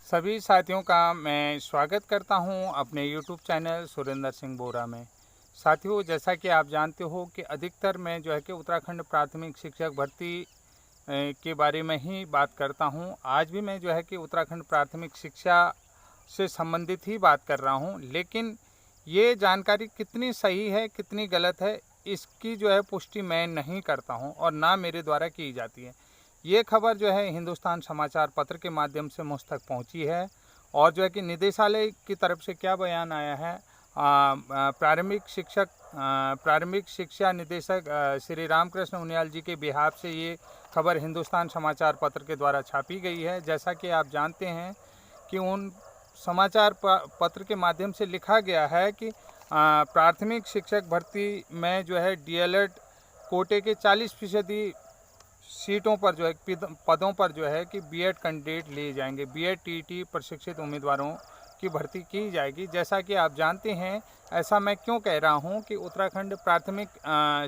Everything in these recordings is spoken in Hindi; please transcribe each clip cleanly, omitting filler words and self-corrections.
सभी साथियों का मैं स्वागत करता हूं अपने YouTube चैनल सुरेंद्र सिंह बोरा में। साथियों, जैसा कि आप जानते हो कि अधिकतर मैं जो है कि उत्तराखंड प्राथमिक शिक्षक भर्ती के बारे में ही बात करता हूं। आज भी मैं जो है कि उत्तराखंड प्राथमिक शिक्षा से संबंधित ही बात कर रहा हूं, लेकिन ये जानकारी कितनी सही है कितनी गलत है, इसकी जो है पुष्टि मैं नहीं करता हूं और ना मेरे द्वारा की जाती है। ये खबर जो है हिंदुस्तान समाचार पत्र के माध्यम से मुझ तक पहुंची है और जो है कि निदेशालय की तरफ से क्या बयान आया है। प्रारंभिक शिक्षा निदेशक श्री रामकृष्ण उनियाल जी के बिहाफ से ये खबर हिंदुस्तान समाचार पत्र के द्वारा छापी गई है। जैसा कि आप जानते हैं कि उन समाचार पत्र के माध्यम से लिखा गया है कि प्राथमिक शिक्षक भर्ती में जो है डीएलएड कोटे के 40% सीटों पर जो है पदों पर जो है कि बीएड कैंडिडेट लिए जाएंगे। बीएड टीटी प्रशिक्षित उम्मीदवारों की भर्ती की जाएगी। जैसा कि आप जानते हैं, ऐसा मैं क्यों कह रहा हूं कि उत्तराखंड प्राथमिक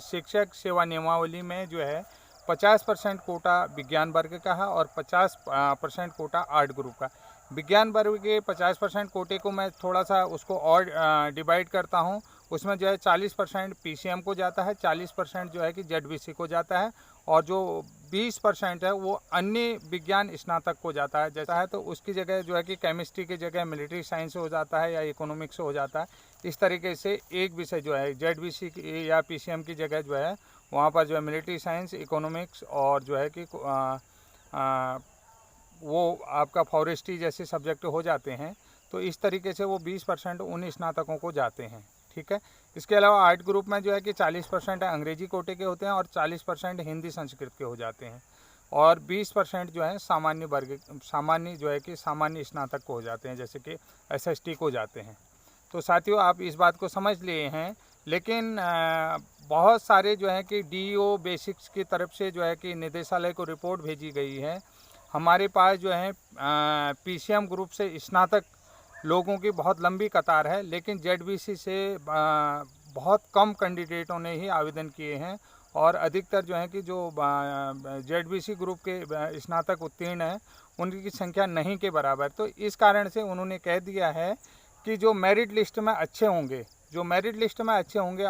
शिक्षक सेवा नियमावली में जो है 50% कोटा विज्ञान वर्ग का है और 50% कोटा आर्ट ग्रुप का। विज्ञान वर्ग के 50% कोटे को मैं थोड़ा सा उसको और डिवाइड करता हूं। उसमें जो है 40% पीसीएम को जाता है, 40% जो है कि जेडबीसी को जाता है और जो 20% है वो अन्य विज्ञान स्नातक को जाता है। जैसा है तो उसकी जगह जो है कि केमिस्ट्री की जगह मिलिट्री साइंस हो जाता है या इकोनॉमिक्स हो जाता है। इस तरीके से एक विषय जो है जेडबीसी या पीसीएम की जगह जो है वहाँ पर जो है मिलिट्री साइंस, इकोनॉमिक्स और जो है कि वो आपका फॉरेस्ट्री जैसे सब्जेक्ट हो जाते हैं। तो इस तरीके से वो 20% उन स्नातकों को जाते हैं। ठीक है। इसके अलावा आर्ट ग्रुप में जो है कि 40% अंग्रेजी कोटे के होते हैं और 40% हिंदी संस्कृत के हो जाते हैं और 20% जो है सामान्य जो है कि सामान्य स्नातक को हो जाते हैं, जैसे कि एसएसटी को जाते हैं। तो साथियों, आप इस बात को समझ लिए हैं, लेकिन बहुत सारे जो है कि डीईओ बेसिक्स की तरफ से जो है कि निदेशालय को रिपोर्ट भेजी गई है। हमारे पास जो है पीसीएम ग्रुप से स्नातक लोगों की बहुत लंबी कतार है, लेकिन जेडबीसी से बहुत कम कैंडिडेटों ने ही आवेदन किए हैं और अधिकतर जो है कि जो जेडबीसी ग्रुप के स्नातक उत्तीर्ण हैं उनकी संख्या नहीं के बराबर। तो इस कारण से उन्होंने कह दिया है कि जो मेरिट लिस्ट में अच्छे होंगे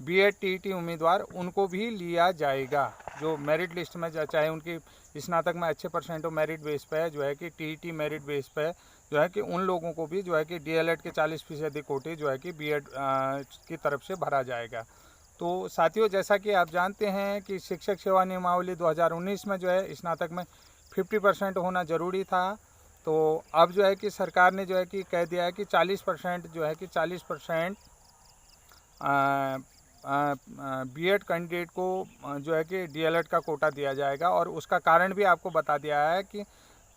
बीएड टीटी उम्मीदवार, उनको भी लिया जाएगा। जो मेरिट लिस्ट में चाहे उनकी स्नातक में अच्छे परसेंट हो, मेरिट बेस पे जो है कि टीटी मेरिट बेस पे जो है कि उन लोगों को भी जो है कि डीएलएड के 40% कोटे जो है कि बीएड की तरफ से भरा जाएगा। तो साथियों, जैसा कि आप जानते हैं कि शिक्षक सेवा नियमावली 2019 में जो है स्नातक में 50% होना ज़रूरी था। तो अब जो है कि सरकार ने जो है कि कह दिया है कि 40% जो है कि 40% बीएड कैंडिडेट को जो है कि डीएलएड का कोटा दिया जाएगा और उसका कारण भी आपको बता दिया है कि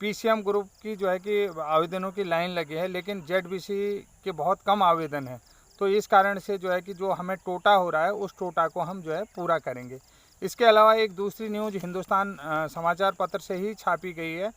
पीसीएम ग्रुप की जो है कि आवेदनों की लाइन लगी है, लेकिन जेडबीसी के बहुत कम आवेदन है। तो इस कारण से जो है कि जो हमें टोटा हो रहा है उस टोटा को हम जो है पूरा करेंगे। इसके अलावा एक दूसरी न्यूज़ हिंदुस्तान समाचार पत्र से ही छापी गई है।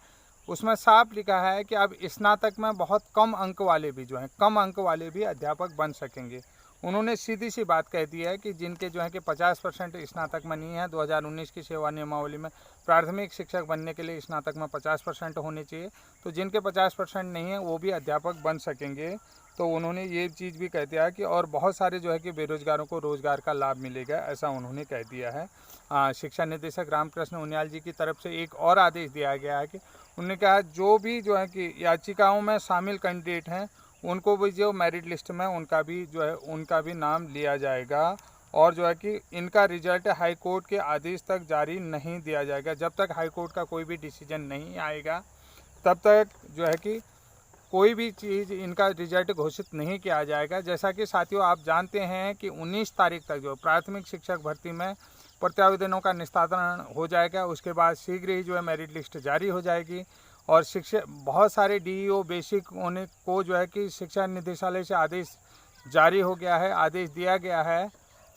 उसमें साफ लिखा है कि अब स्नातक में बहुत कम अंक वाले भी अध्यापक बन सकेंगे। उन्होंने सीधी सी बात कह दी है कि जिनके जो है कि 50% स्नातक में नहीं है, 2019 की सेवा नियमावली में प्राथमिक शिक्षक बनने के लिए स्नातक में 50% होने चाहिए, तो जिनके 50% नहीं है वो भी अध्यापक बन सकेंगे। तो उन्होंने ये चीज़ भी कह दिया कि और बहुत सारे जो है कि बेरोजगारों को रोज़गार का लाभ मिलेगा, ऐसा उन्होंने कह दिया है। शिक्षा निदेशक रामकृष्ण उनियाल जी की तरफ से एक और आदेश दिया गया है कि उन्होंने कहा जो भी जो है कि याचिकाओं में शामिल कैंडिडेट हैं उनको भी जो मेरिट लिस्ट में उनका भी नाम लिया जाएगा और जो है कि इनका रिजल्ट हाई कोर्ट के आदेश तक जारी नहीं दिया जाएगा। जब तक हाई कोर्ट का कोई भी डिसीजन नहीं आएगा तब तक जो है कि कोई भी चीज़ इनका रिजल्ट घोषित नहीं किया जाएगा। जैसा कि साथियों, आप जानते हैं कि 19 तारीख तक जो प्राथमिक शिक्षक भर्ती में प्रत्यावेदनों का निस्तारण हो जाएगा। उसके बाद शीघ्र ही जो है मेरिट लिस्ट जारी हो जाएगी और बहुत सारे डीईओ बेसिक होने को जो है कि शिक्षा निदेशालय से आदेश जारी हो गया है, आदेश दिया गया है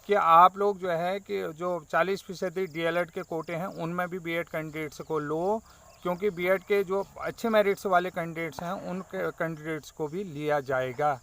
कि आप लोग जो है कि जो 40% डीएलएड के कोटे हैं उनमें भी बीएड कैंडिडेट्स को लो, क्योंकि बीएड के जो अच्छे मेरिट्स वाले कैंडिडेट्स हैं उन कैंडिडेट्स को भी लिया जाएगा।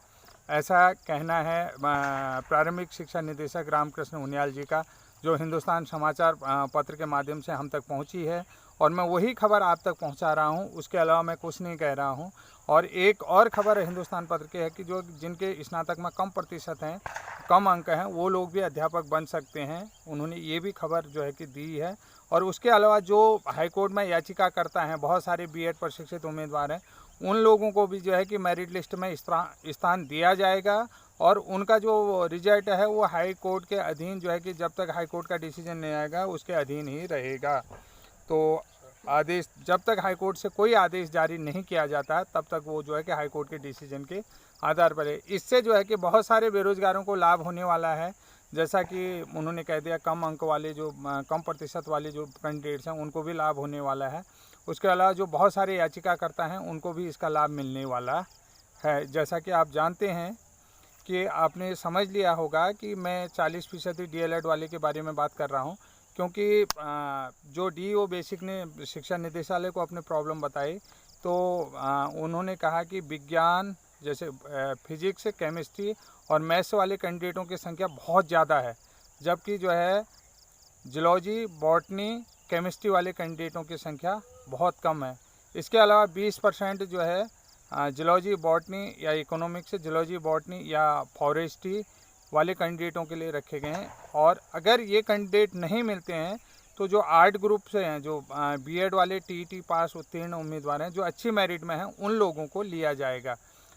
ऐसा कहना है प्रारंभिक शिक्षा निदेशक रामकृष्ण उनियाल जी का, जो हिंदुस्तान समाचार पत्र के माध्यम से हम तक पहुंची है। और मैं वही खबर आप तक पहुंचा रहा हूं, उसके अलावा मैं कुछ नहीं कह रहा हूं। और एक और खबर हिंदुस्तान पत्र की है कि जो जिनके स्नातक में कम प्रतिशत हैं, कम अंक हैं, वो लोग भी अध्यापक बन सकते हैं। उन्होंने ये भी खबर जो है कि दी है। और उसके अलावा जो हाईकोर्ट में याचिका करता है, बहुत सारे बीएड प्रशिक्षित उम्मीदवार हैं, उन लोगों को भी जो है कि मेरिट लिस्ट में स्थान दिया जाएगा। और उनका जो रिजल्ट है वो हाई कोर्ट के अधीन जो है कि जब तक हाई कोर्ट का डिसीजन नहीं आएगा उसके अधीन ही रहेगा। तो आदेश, जब तक हाई कोर्ट से कोई आदेश जारी नहीं किया जाता तब तक वो जो है कि हाई कोर्ट के डिसीजन के आधार पर है। इससे जो है कि बहुत सारे बेरोजगारों को लाभ होने वाला है। जैसा कि उन्होंने कह दिया, कम अंक वाले जो कम प्रतिशत वाले जो कैंडिडेट्स हैं उनको भी लाभ होने वाला है। उसके अलावा जो बहुत सारे याचिकाकर्ता हैं उनको भी इसका लाभ मिलने वाला है। जैसा कि आप जानते हैं कि आपने समझ लिया होगा कि मैं 40% डीएलएड वाले के बारे में बात कर रहा हूं, क्योंकि जो डीईओ बेसिक ने शिक्षा निदेशालय को अपने प्रॉब्लम बताई, तो उन्होंने कहा कि विज्ञान जैसे फिजिक्स, केमिस्ट्री और मैथ्स वाले कैंडिडेटों की संख्या बहुत ज़्यादा है, जबकि जो है जूलॉजी, बॉटनी, केमिस्ट्री वाले कैंडिडेटों की संख्या बहुत कम है। इसके अलावा 20% जो है जूलॉजी, बॉटनी या इकोनॉमिक्स, जूलॉजी, बॉटनी या फॉरेस्ट्री वाले कैंडिडेटों के लिए रखे गए हैं। और अगर ये कैंडिडेट नहीं मिलते हैं तो जो आर्ट ग्रुप से हैं, जो बीएड वाले टीईटी पास उत्तीर्ण उम्मीदवार हैं जो अच्छी मेरिट में हैं, उन लोगों को लिया जाएगा।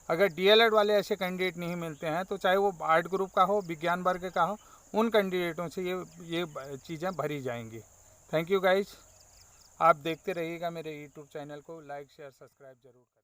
अगर डीएलएड वाले ऐसे कैंडिडेट नहीं मिलते हैं तो चाहे वो आर्ट ग्रुप का हो, विज्ञान वर्ग का हो, उन कैंडिडेटों से ये चीज़ें भरी जाएंगी। थैंक यू गाइज, आप देखते रहिएगा मेरे यूट्यूब चैनल को। लाइक, शेयर, सब्सक्राइब जरूर।